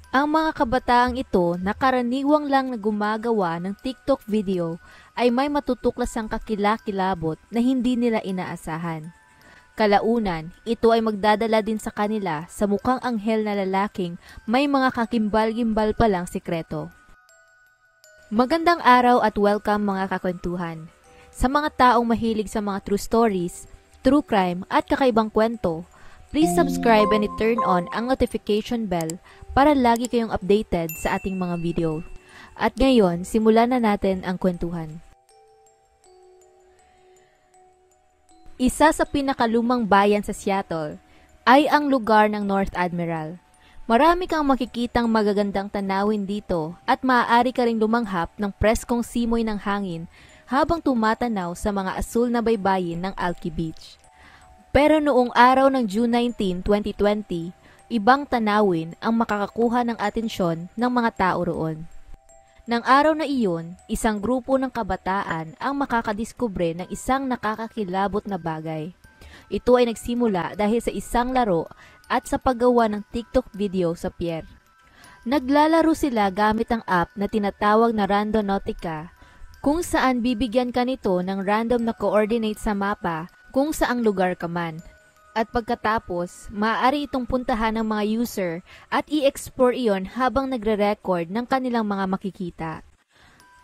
Ang mga kabataang ito na karaniwang lang na gumagawa ng TikTok video ay may matutuklasang kakilakilabot na hindi nila inaasahan. Kalaunan, ito ay magdadala din sa kanila sa mukhang anghel na lalaking may mga kakimbal-gimbal palang sikreto. Magandang araw at welcome mga kakwentuhan. Sa mga taong mahilig sa mga true stories, true crime at kakaibang kwento, please subscribe and turn on ang notification bell para lagi kayong updated sa ating mga video. At ngayon, simulan na natin ang kwentuhan. Isa sa pinakalumang bayan sa Seattle ay ang lugar ng North Admiral. Marami kang makikitang magagandang tanawin dito at maaari ka ring lumanghap ng preskong simoy ng hangin habang tumatanaw sa mga asul na baybayin ng Alki Beach. Pero noong araw ng June 19, 2020, ibang tanawin ang makakakuha ng atensyon ng mga tao roon. Nang araw na iyon, isang grupo ng kabataan ang makakadiskubre ng isang nakakakilabot na bagay. Ito ay nagsimula dahil sa isang laro at sa paggawa ng TikTok video sa pier. Naglalaro sila gamit ang app na tinatawag na Randonautica, kung saan bibigyan ka nito ng random na coordinate sa mapa kung saang lugar ka man. At pagkatapos, maaari itong puntahan ng mga user at i-explore iyon habang nagre-record ng kanilang mga makikita.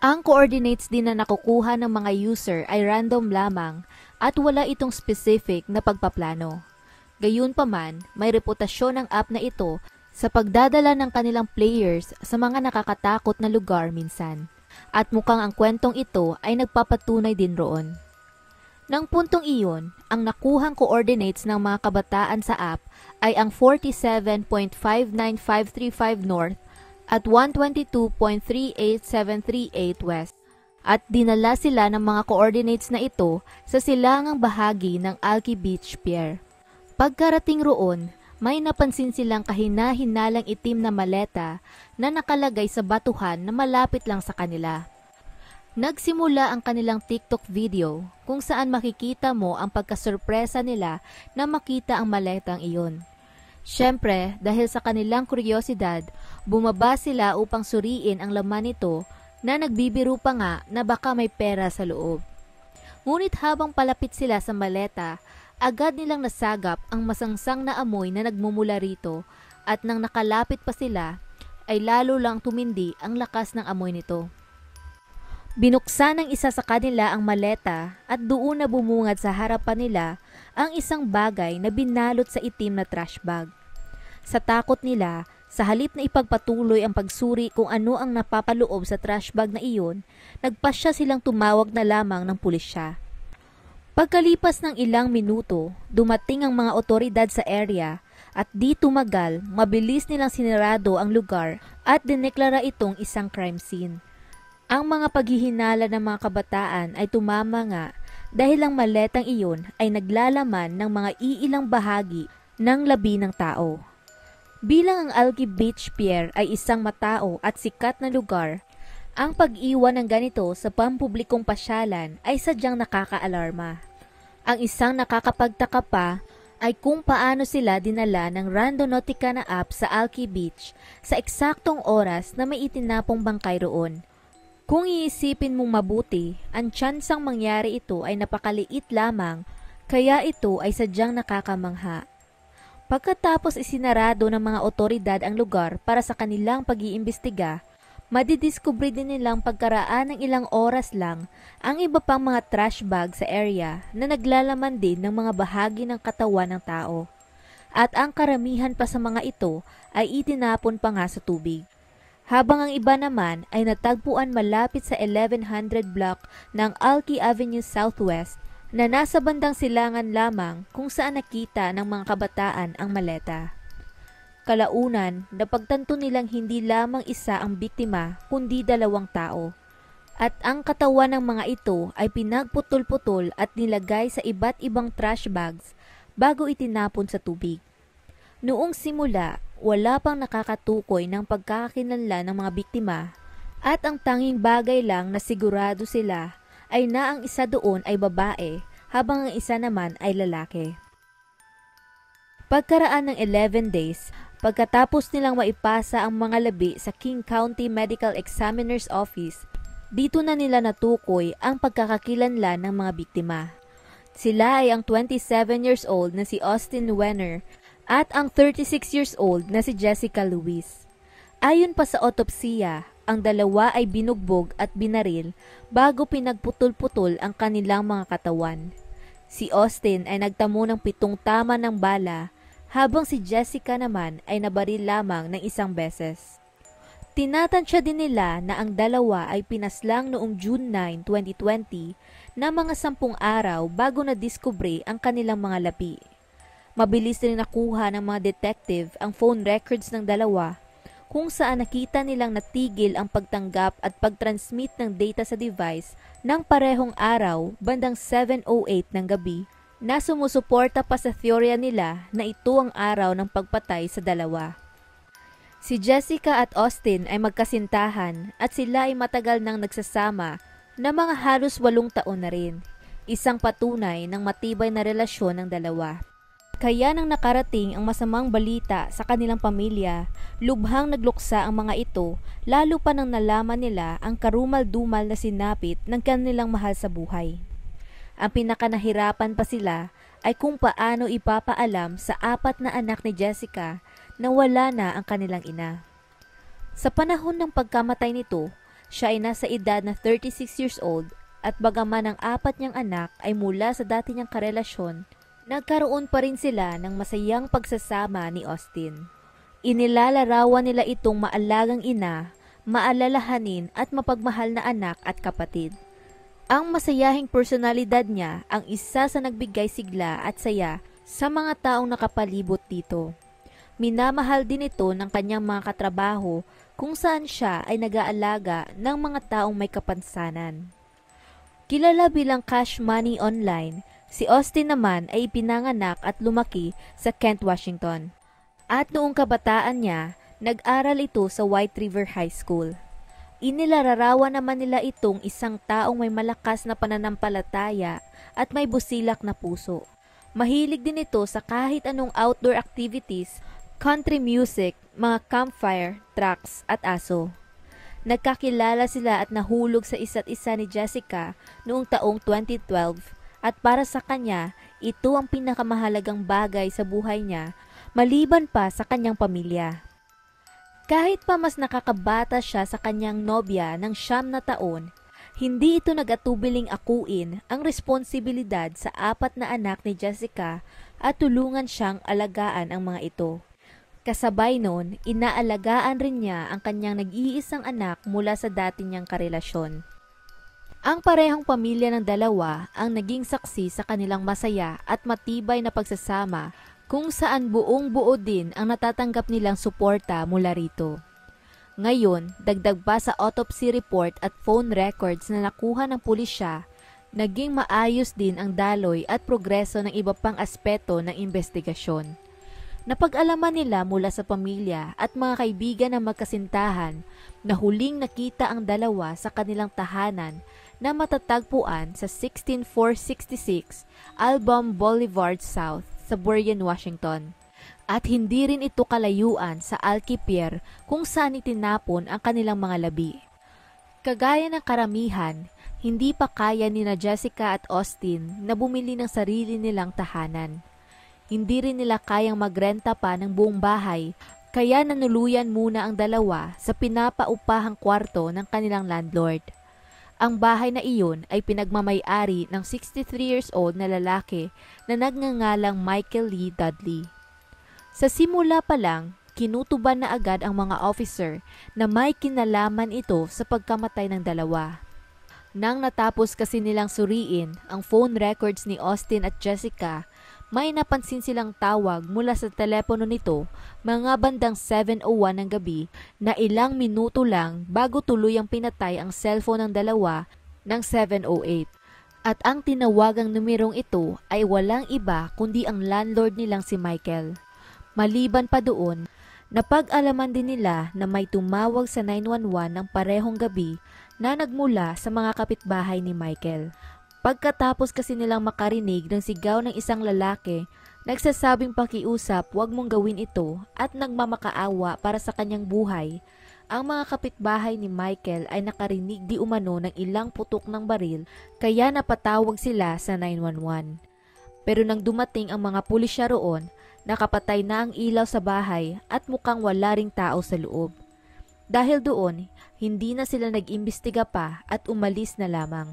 Ang coordinates din na nakukuha ng mga user ay random lamang at wala itong specific na pagpaplano. Gayunpaman, may reputasyon ang app na ito sa pagdadala ng kanilang players sa mga nakakatakot na lugar minsan. At mukhang ang kwentong ito ay nagpapatunay din roon. Nang puntong iyon, ang nakuhang coordinates ng mga kabataan sa app ay ang 47.59535 North at 122.38738 West. At dinala sila ng mga coordinates na ito sa silangang bahagi ng Alki Beach Pier. Pagkarating roon, may napansin silang kahina-hinalang itim na maleta na nakalagay sa batuhan na malapit lang sa kanila. Nagsimula ang kanilang TikTok video kung saan makikita mo ang pagkasurpresa nila na makita ang maletang iyon. Siyempre, dahil sa kanilang kuryosidad, bumaba sila upang suriin ang laman nito na nagbibiro pa nga na baka may pera sa loob. Ngunit habang palapit sila sa maleta, agad nilang nasagap ang masangsang na amoy na nagmumula rito at nang nakalapit pa sila, ay lalo lang tumindi ang lakas ng amoy nito. Binuksan ng isa sa kanila ang maleta at doon na bumungad sa harapan nila ang isang bagay na binalot sa itim na trash bag. Sa takot nila, sa halip na ipagpatuloy ang pagsuri kung ano ang napapaloob sa trash bag na iyon, nagpasya silang tumawag na lamang ng pulisya. Pagkalipas ng ilang minuto, dumating ang mga otoridad sa area at di tumagal, mabilis nilang sinarado ang lugar at dineklara itong isang crime scene. Ang mga paghihinala ng mga kabataan ay tumama nga dahil ang maletang iyon ay naglalaman ng mga iilang bahagi ng labi ng tao. Bilang ang Alki Beach Pier ay isang matao at sikat na lugar, ang pag-iwan ng ganito sa pampublikong pasyalan ay sadyang nakakaalarma. Ang isang nakakapagtaka pa ay kung paano sila dinala ng Randonautica na app sa Alki Beach sa eksaktong oras na may itinapong bangkay roon. Kung iisipin mong mabuti, ang tsansang mangyari ito ay napakaliit lamang, kaya ito ay sadyang nakakamangha. Pagkatapos isinarado ng mga otoridad ang lugar para sa kanilang pag-iimbestiga, madidiskubre din nilang pagkaraan ng ilang oras lang ang iba pang mga trash bag sa area na naglalaman din ng mga bahagi ng katawan ng tao. At ang karamihan pa sa mga ito ay itinapon pa nga sa tubig. Habang ang iba naman ay natagpuan malapit sa 1100 block ng Alki Avenue Southwest na nasa bandang silangan lamang kung saan nakita ng mga kabataan ang maleta. Kalaunan, napagtanto nilang hindi lamang isa ang biktima kundi dalawang tao. At ang katawan ng mga ito ay pinagputol-putol at nilagay sa iba't ibang trash bags bago itinapon sa tubig. Noong simula, wala pang nakakatukoy ng pagkakakilanlan ng mga biktima at ang tanging bagay lang na sigurado sila ay na ang isa doon ay babae habang ang isa naman ay lalaki. Pagkaraan ng 11 days, Pagkatapos nilang maipasa ang mga labi sa King County Medical Examiner's Office, dito na nila natukoy ang pagkakakilanlan ng mga biktima. Sila ay ang 27 years old na si Austin Wenner at ang 36 years old na si Jessica Lewis. Ayon pa sa otopsiya, ang dalawa ay binugbog at binaril bago pinagputol-putol ang kanilang mga katawan. Si Austin ay nagtamo ng 7 tama ng bala, habang si Jessica naman ay nabaril lamang ng 1 beses. Tinatansya din nila na ang dalawa ay pinaslang noong June 9, 2020 na mga 10 araw bago nadiskubre ang kanilang mga labi. Mabilis rin nakuha ng mga detective ang phone records ng dalawa kung saan nakita nilang natigil ang pagtanggap at pag-transmit ng data sa device ng parehong araw bandang 7:08 ng gabi na sumusuporta pa sa teorya nila na ito ang araw ng pagpatay sa dalawa. Si Jessica at Austin ay magkasintahan at sila ay matagal nang nagsasama na mga halos 8 taon na rin, isang patunay ng matibay na relasyon ng dalawa. Kaya nang nakarating ang masamang balita sa kanilang pamilya, lubhang nagluksa ang mga ito, lalo pa nang nalaman nila ang karumal-dumal na sinapit ng kanilang mahal sa buhay. Ang pinakanahirapan pa sila ay kung paano ipapaalam sa 4 na anak ni Jessica na wala na ang kanilang ina. Sa panahon ng pagkamatay nito, siya ay nasa edad na 36 years old at bagaman ang 4 niyang anak ay mula sa dati niyang karelasyon, nagkaroon pa rin sila ng masayang pagsasama ni Austin. Inilalarawan nila itong maalagang ina, maalalahanin at mapagmahal na anak at kapatid. Ang masayahing personalidad niya ang isa sa nagbigay sigla at saya sa mga taong nakapalibot dito. Minamahal din ito ng kanyang mga katrabaho kung saan siya ay nag-aalaga ng mga taong may kapansanan. Kilala bilang Cash Money Online, si Austin naman ay ipinanganak at lumaki sa Kent, Washington. At noong kabataan niya, nag-aral ito sa White River High School. Inilalarawan naman nila itong isang taong may malakas na pananampalataya at may busilak na puso. Mahilig din ito sa kahit anong outdoor activities, country music, mga campfire, trucks at aso. Nagkakilala sila at nahulog sa isa't isa ni Jessica noong taong 2012 at para sa kanya, ito ang pinakamahalagang bagay sa buhay niya maliban pa sa kanyang pamilya. Kahit pa mas nakakabata siya sa kanyang nobya ng 9 na taon, hindi ito nag-atubiling akuin ang responsibilidad sa 4 na anak ni Jessica at tulungan siyang alagaan ang mga ito. Kasabay nun, inaalagaan rin niya ang kanyang nag-iisang anak mula sa dati niyang karelasyon. Ang parehong pamilya ng dalawa ang naging saksi sa kanilang masaya at matibay na pagsasama kung saan buong-buo din ang natatanggap nilang suporta mula rito. Ngayon, dagdag pa sa autopsy report at phone records na nakuha ng pulisya, naging maayos din ang daloy at progreso ng iba pang aspeto ng investigasyon. Napag-alaman nila mula sa pamilya at mga kaibigan ng magkasintahan na huling nakita ang dalawa sa kanilang tahanan na matatagpuan sa 16466 Albom Boulevard South sa Burien, Washington. At hindi rin ito kalayuan sa Alki Pier kung saan itinapon ang kanilang mga labi. Kagaya ng karamihan, hindi pa kaya ni na Jessica at Austin na bumili ng sarili nilang tahanan. Hindi rin nila kayang magrenta pa ng buong bahay, kaya nanuluyan muna ang dalawa sa pinapaupahang kwarto ng kanilang landlord. Ang bahay na iyon ay pinagmamay-ari ng 63 years old na lalaki na nagngangalang Michael Lee Dudley. Sa simula pa lang, kinutuban na agad ang mga officer na may kinalaman ito sa pagkamatay ng dalawa. Nang natapos kasi nilang suriin ang phone records ni Austin at Jessica, may napansin silang tawag mula sa telepono nito mga bandang 7:01 ng gabi na ilang minuto lang bago tuluyang pinatay ang cellphone ng dalawa ng 7:08. At ang tinawagang numerong ito ay walang iba kundi ang landlord nilang si Michael. Maliban pa doon, napag-alaman din nila na may tumawag sa 911 ng parehong gabi na nagmula sa mga kapitbahay ni Michael. Pagkatapos kasi nilang makarinig ng sigaw ng isang lalaki, Nagsasabing pakiusap wag mong gawin ito at nagmamakaawa para sa kanyang buhay. Ang mga kapitbahay ni Michael ay nakarinig di umano ng ilang putok ng baril kaya napatawag sila sa 911. Pero nang dumating ang mga pulisya roon, nakapatay na ang ilaw sa bahay at mukhang wala ring tao sa loob. Dahil doon, hindi na sila nag-imbestiga pa at umalis na lamang.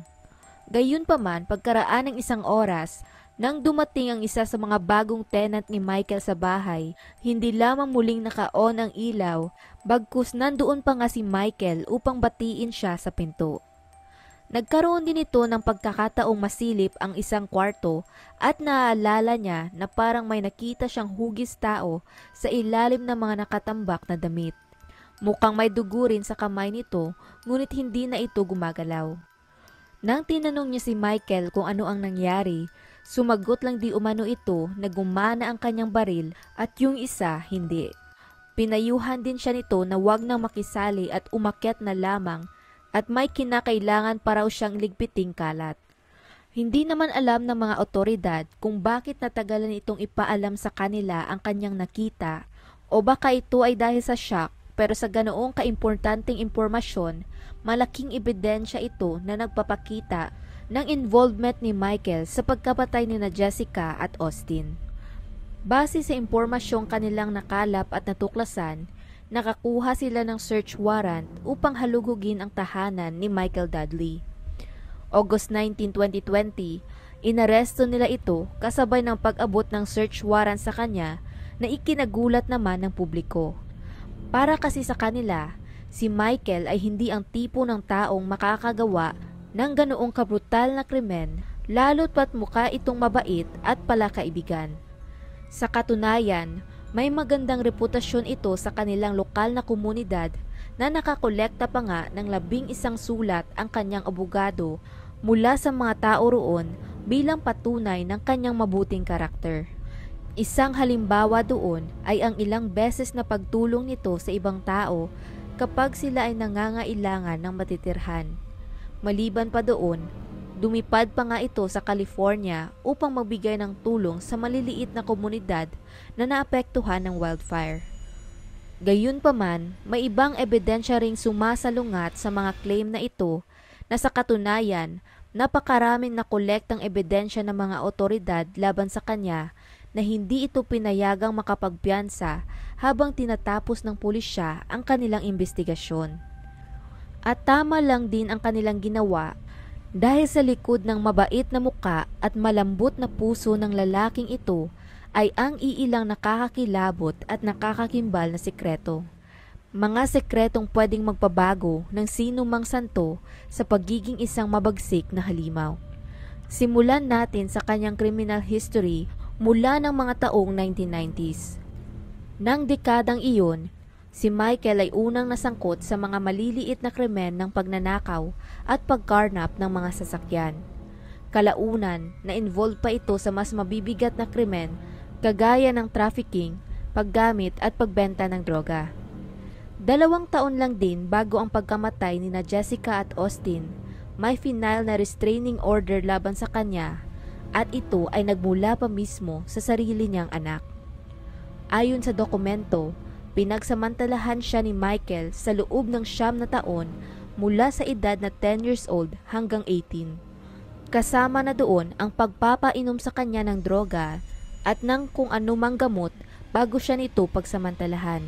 Gayunpaman, pagkaraan ng isang oras, nang dumating ang isa sa mga bagong tenant ni Michael sa bahay, hindi lamang muling naka-on ang ilaw, bagkus nandoon pa nga si Michael upang batiin siya sa pinto. Nagkaroon din ito ng pagkakataong masilip ang isang kwarto at naaalala niya na parang may nakita siyang hugis tao sa ilalim ng mga nakatambak na damit. Mukhang may dugo rin sa kamay nito, ngunit hindi na ito gumagalaw. Nang tinanong niya si Michael kung ano ang nangyari, sumagot lang di umano ito na gumana ang kanyang baril at yung isa hindi. Pinayuhan din siya nito na wag nang makisali at umakyat na lamang at may kinakailangan pa raw siyang ligpiting kalat. Hindi naman alam ng mga otoridad kung bakit natagalan itong ipaalam sa kanila ang kanyang nakita o baka ito ay dahil sa shock, pero sa ganoong kaimportanteng impormasyon, malaking ebidensya ito na nagpapakita ng involvement ni Michael sa pagkapatay ni Jessica at Austin. Base sa impormasyong kanilang nakalap at natuklasan, nakakuha sila ng search warrant upang halugugin ang tahanan ni Michael Dudley. August 19, 2020, inaresto nila ito kasabay ng pag-abot ng search warrant sa kanya na ikinagulat naman ng publiko. Para kasi sa kanila, si Michael ay hindi ang tipo ng taong makakagawa ng ganoong kabrutal na krimen, lalo't pat mukha itong mabait at palakaibigan. Sa katunayan, may magandang reputasyon ito sa kanilang lokal na komunidad na nakakolekta pa nga ng 11 sulat ang kanyang abogado mula sa mga tao roon bilang patunay ng kanyang mabuting karakter. Isang halimbawa doon ay ang ilang beses na pagtulong nito sa ibang tao kapag sila ay nangangailangan ng matitirhan. Maliban pa doon, dumipad pa nga ito sa California upang magbigay ng tulong sa maliliit na komunidad na naapektuhan ng wildfire. Gayunpaman, may ibang ebidensya ring sumasalungat sa mga claim na ito na sa katunayan, napakaraming nakolektang ebidensya ng mga otoridad laban sa kanya na hindi ito pinayagang makapagpiyansa habang tinatapos ng pulisya ang kanilang investigasyon. At tama lang din ang kanilang ginawa dahil sa likod ng mabait na muka at malambot na puso ng lalaking ito ay ang iilang nakakakilabot at nakakakimbal na sikreto. Mga sekretong pwedeng magpabago ng sino mang santo sa pagiging isang mabagsik na halimaw. Simulan natin sa kanyang criminal history mula ng mga taong 1990s. Nang dekadang iyon, si Michael ay unang nasangkot sa mga maliliit na krimen ng pagnanakaw at pagkarnap ng mga sasakyan. Kalaunan, na-involve pa ito sa mas mabibigat na krimen kagaya ng trafficking, paggamit at pagbenta ng droga. 2 taon lang din bago ang pagkamatay ni Jessica at Austin, may final na restraining order laban sa kanya at ito ay nagmula pa mismo sa sarili niyang anak. Ayon sa dokumento, pinagsamantalahan siya ni Michael sa loob ng 9 na taon mula sa edad na 10 years old hanggang 18. Kasama na doon ang pagpapainom sa kanya ng droga at ng kung anumang gamot bago siya nito pagsamantalahan.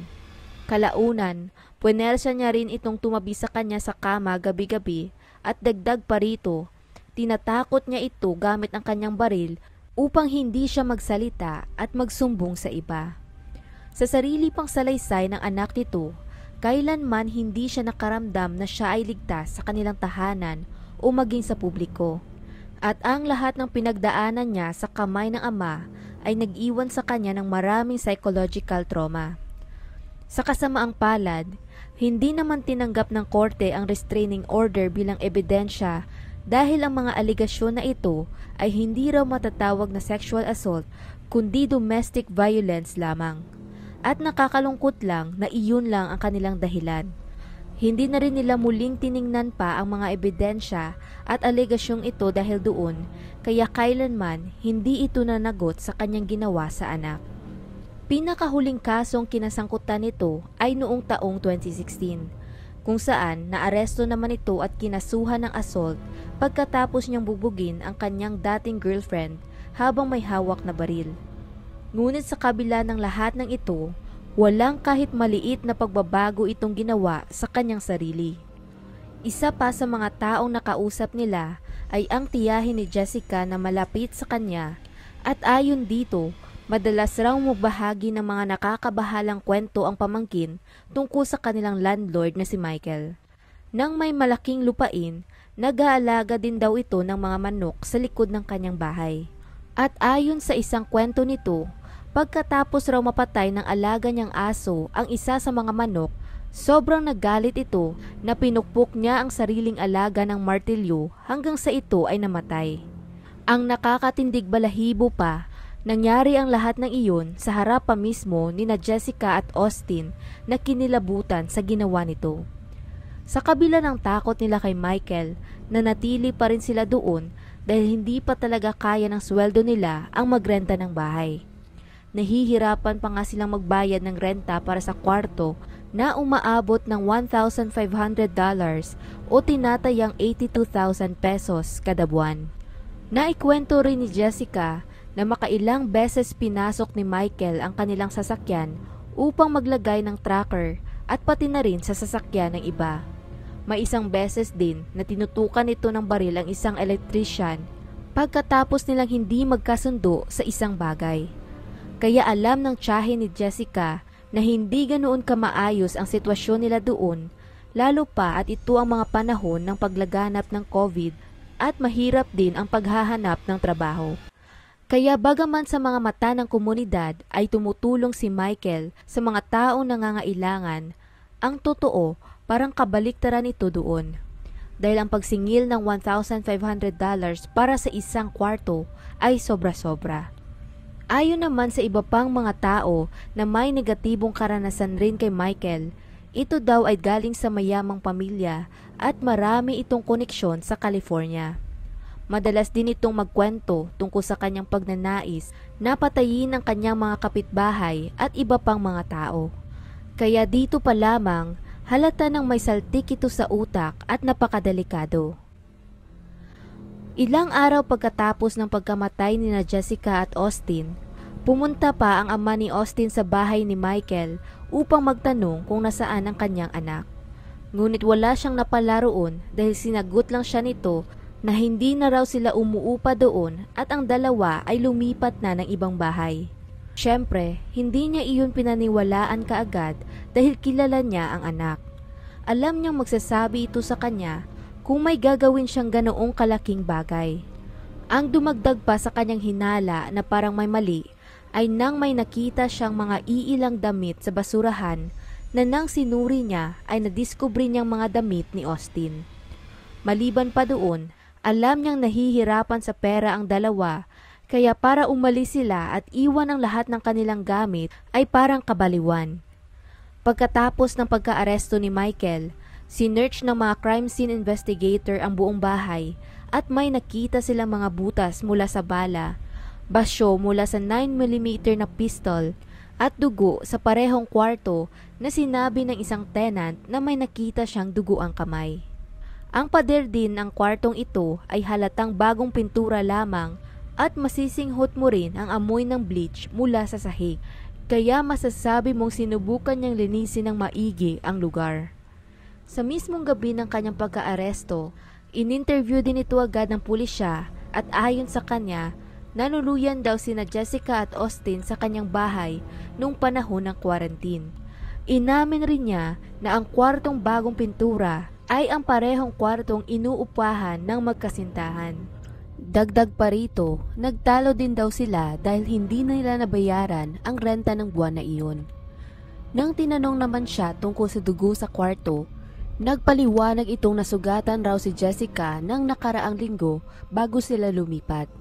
Kalaunan, punersa niya rin itong tumabi sa kanya sa kama gabi-gabi at dagdag pa rito, tinatakot niya ito gamit ang kanyang baril upang hindi siya magsalita at magsumbong sa iba. Sa sarili pang salaysay ng anak nito, kailanman hindi siya nakaramdam na siya ay ligtas sa kanilang tahanan o maging sa publiko. At ang lahat ng pinagdaanan niya sa kamay ng ama ay nag-iwan sa kanya ng maraming psychological trauma. Sa kasamaang palad, hindi naman tinanggap ng korte ang restraining order bilang ebidensya dahil ang mga aligasyon na ito ay hindi raw matatawag na sexual assault kundi domestic violence lamang. At nakakalungkot lang na iyon lang ang kanilang dahilan. Hindi na rin nila muling tiningnan pa ang mga ebidensya at alegasyong ito dahil doon, kaya kailanman hindi ito nanagot sa kanyang ginawa sa anak. Pinakahuling kasong kinasangkutan nito ay noong taong 2016, kung saan naaresto naman ito at kinasuhan ng assault pagkatapos niyang bubugin ang kanyang dating girlfriend habang may hawak na baril. Ngunit sa kabila ng lahat ng ito, walang kahit maliit na pagbabago itong ginawa sa kanyang sarili. Isa pa sa mga taong nakausap nila ay ang tiyahin ni Jessica na malapit sa kanya at ayon dito, madalas raw magbahagi ng mga nakakabahalang kwento ang pamangkin tungkol sa kanilang landlord na si Michael. Nang may malaking lupain, nag-aalaga din daw ito ng mga manok sa likod ng kanyang bahay. At ayon sa isang kwento nito, pagkatapos raw mapatay ng alaga niyang aso ang isa sa mga manok, sobrang nagalit ito na pinukpok niya ang sariling alaga ng martilyo hanggang sa ito ay namatay. Ang nakakatindig balahibo pa, nangyari ang lahat ng iyon sa harap pa mismo ni na Jessica at Austin na kinilabutan sa ginawa nito. Sa kabila ng takot nila kay Michael, nanatili pa rin sila doon dahil hindi pa talaga kaya ng sweldo nila ang magrenta ng bahay. Nahihirapan pa nga silang magbayad ng renta para sa kwarto na umaabot ng $1,500 o tinatayang 82,000 pesos kada buwan. Naikwento rin ni Jessica na makailang beses pinasok ni Michael ang kanilang sasakyan upang maglagay ng tracker at pati na rin sa sasakyan ng iba. May isang beses din na tinutukan ito ng baril ang isang electrician pagkatapos nilang hindi magkasundo sa isang bagay. Kaya alam ng tiyahin ni Jessica na hindi ganoon kamaayos ang sitwasyon nila doon, lalo pa at ito ang mga panahon ng paglaganap ng COVID at mahirap din ang paghahanap ng trabaho. Kaya bagaman sa mga mata ng komunidad ay tumutulong si Michael sa mga taong nangangailangan, ang totoo parang kabaliktaran ito doon. Dahil ang pagsingil ng $1,500 para sa isang kwarto ay sobra-sobra. Ayon naman sa iba pang mga tao na may negatibong karanasan rin kay Michael, ito daw ay galing sa mayamang pamilya at marami itong koneksyon sa California. Madalas din itong magkwento tungkol sa kanyang pagnanais na patayin ang kanyang mga kapitbahay at iba pang mga tao. Kaya dito pa lamang, halata nang may saltik ito sa utak at napakadelikado. Ilang araw pagkatapos ng pagkamatay ni na Jessica at Austin, pumunta pa ang ama ni Austin sa bahay ni Michael upang magtanong kung nasaan ang kanyang anak. Ngunit wala siyang napalaroon dahil sinagot lang siya nito na hindi na raw sila umuupa doon at ang dalawa ay lumipat na ng ibang bahay. Siyempre, hindi niya iyon pinaniwalaan kaagad dahil kilala niya ang anak. Alam niyang magsasabi ito sa kanya kung may gagawin siyang ganoong kalaking bagay. Ang dumagdag pa sa kanyang hinala na parang may mali ay nang may nakita siyang mga iilang damit sa basurahan na nang sinuri niya ay nadiskubre niyang mga damit ni Austin. Maliban pa doon, alam niyang nahihirapan sa pera ang dalawa kaya para umalis sila at iwan ang lahat ng kanilang gamit ay parang kabaliwan. Pagkatapos ng pagkaaresto ni Michael, sinearch ng mga crime scene investigator ang buong bahay at may nakita silang mga butas mula sa bala, basyo mula sa 9mm na pistol at dugo sa parehong kwarto na sinabi ng isang tenant na may nakita siyang dugo ang kamay. Ang pader din ng kwartong ito ay halatang bagong pintura lamang at masisinghot mo rin ang amoy ng bleach mula sa sahig, kaya masasabi mong sinubukan niyang linisin ng maigi ang lugar. Sa mismong gabi ng kanyang pagkaaresto, in-interview din ito agad ng pulisya at ayon sa kanya, nanuluyan daw sina Jessica at Austin sa kanyang bahay noong panahon ng quarantine. Inamin rin niya na ang kwartong bagong pintura ay ang parehong kwartong inuupahan ng magkasintahan. Dagdag pa rito, nagtalo din daw sila dahil hindi na nila nabayaran ang renta ng buwan na iyon. Nang tinanong naman siya tungkol sa dugo sa kwarto, nagpaliwanag itong nasugatan raw si Jessica nang nakaraang linggo bago sila lumipat.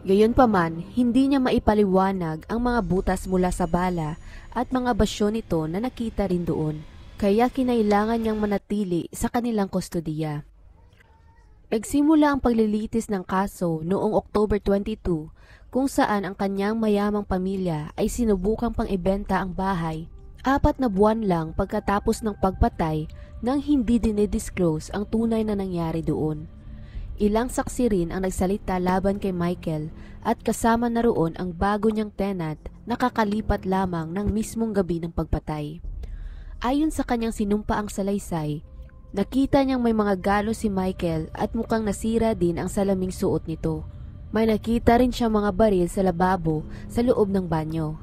Gayunpaman, hindi niya maipaliwanag ang mga butas mula sa bala at mga basyo nito na nakita rin doon. kaya kinailangan niyang manatili sa kanilang kustodiya. Nagsimula ang paglilitis ng kaso noong October 22 kung saan ang kanyang mayamang pamilya ay sinubukang pang-ibenta ang bahay 4 na buwan lang pagkatapos ng pagpatay nang hindi dinidisclose ang tunay na nangyari doon. Ilang saksi rin ang nagsalita laban kay Michael at kasama na roon ang bago niyang tenant na kakalipat lamang ng mismong gabi ng pagpatay. Ayon sa kanyang sinumpaang salaysay, nakita niyang may mga galos si Michael at mukhang nasira din ang salaming suot nito. May nakita rin siya mga baril sa lababo sa loob ng banyo.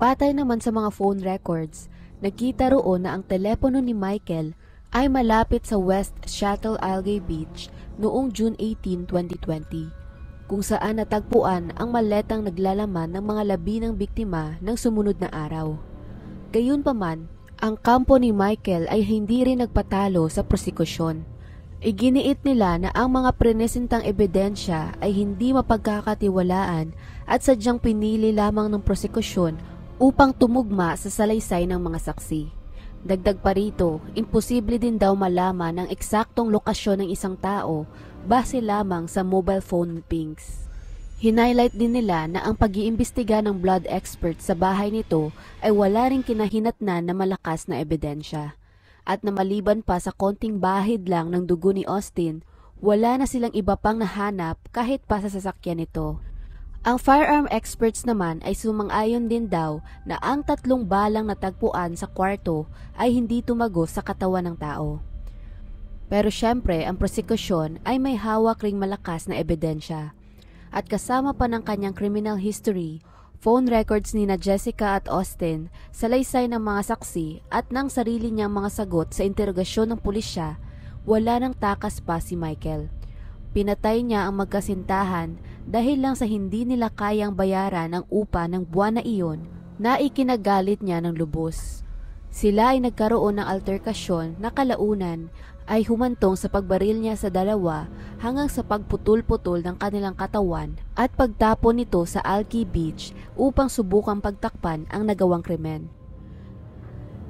Patay naman sa mga phone records, nakita roon na ang telepono ni Michael ay malapit sa West Chateau-Algae Beach noong June 18, 2020, kung saan natagpuan ang maletang naglalaman ng mga labi ng biktima ng sumunod na araw. Gayunpaman, ang kampo ni Michael ay hindi rin nagpatalo sa prosekusyon. Iginiit nila na ang mga presentang ebidensya ay hindi mapagkakatiwalaan at sadyang pinili lamang ng prosekusyon upang tumugma sa salaysay ng mga saksi. Dagdag pa rito, imposible din daw malaman ang eksaktong lokasyon ng isang tao base lamang sa mobile phone pings. Hinighlight din nila na ang pag-iimbestiga ng blood expert sa bahay nito ay wala ring kinahinatnan na malakas na ebidensya. At na maliban pa sa konting bahid lang ng dugo ni Austin, wala na silang iba pang nahanap kahit pa sa sasakyan nito. Ang firearm experts naman ay sumang-ayon din daw na ang 3 balang natagpuan sa kwarto ay hindi tumagos sa katawan ng tao. Pero syempre, ang prosekusyon ay may hawak ring malakas na ebidensya. At kasama pa ng kanyang criminal history, phone records ni na Jessica at Austin, salaysay ng mga saksi at ng sarili niyang mga sagot sa interogasyon ng pulisya, wala nang takas pa si Michael. Pinatay niya ang magkasintahan dahil lang sa hindi nila kayang bayaran ang upa ng buwan na iyon na ikinagalit niya ng lubos. Sila ay nagkaroon ng alterkasyon na kalaunan ay humantong sa pagbaril niya sa dalawa hanggang sa pagputol-putol ng kanilang katawan at pagtapon nito sa Alki Beach upang subukang pagtakpan ang nagawang krimen.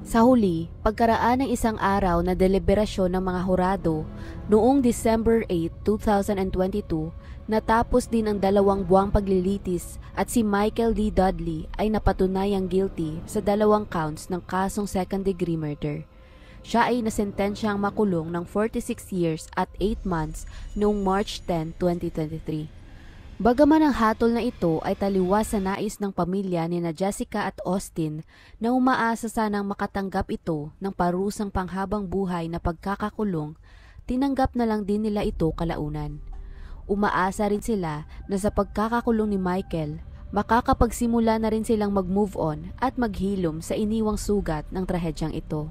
Sa huli, pagkaraan ng isang araw na deliberasyon ng mga hurado, noong December 8, 2022, natapos din ang 2 buwang paglilitis at si Michael D. Dudley ay napatunayang guilty sa 2 counts ng kasong second-degree murder. Siya ay nasentensyang makulong ng 46 years at 8 months noong March 10, 2023. Bagaman ang hatol na ito ay taliwas sa nais ng pamilya ni na Jessica at Austin na umaasa sanang makatanggap ito ng parusang panghabang buhay na pagkakakulong, tinanggap na lang din nila ito kalaunan. Umaasa rin sila na sa pagkakakulong ni Michael, makakapagsimula na rin silang mag-move on at maghilom sa iniwang sugat ng trahedyang ito.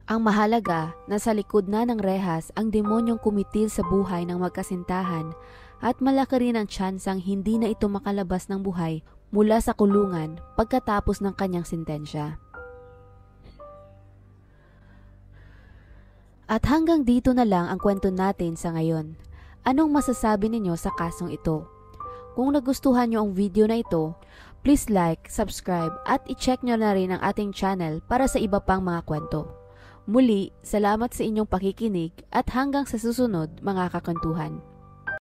Ang mahalaga, nasa likod na ng rehas ang demonyong kumitil sa buhay ng magkasintahan at malaki rin ang tsansang hindi na ito makalabas ng buhay mula sa kulungan pagkatapos ng kanyang sentensya. At hanggang dito na lang ang kwento natin sa ngayon. Anong masasabi ninyo sa kasong ito? Kung nagustuhan nyo ang video na ito, please like, subscribe at i-check nyo na rin ang ating channel para sa iba pang mga kwento. Muli, salamat sa inyong pakikinig at hanggang sa susunod mga kakwentuhan.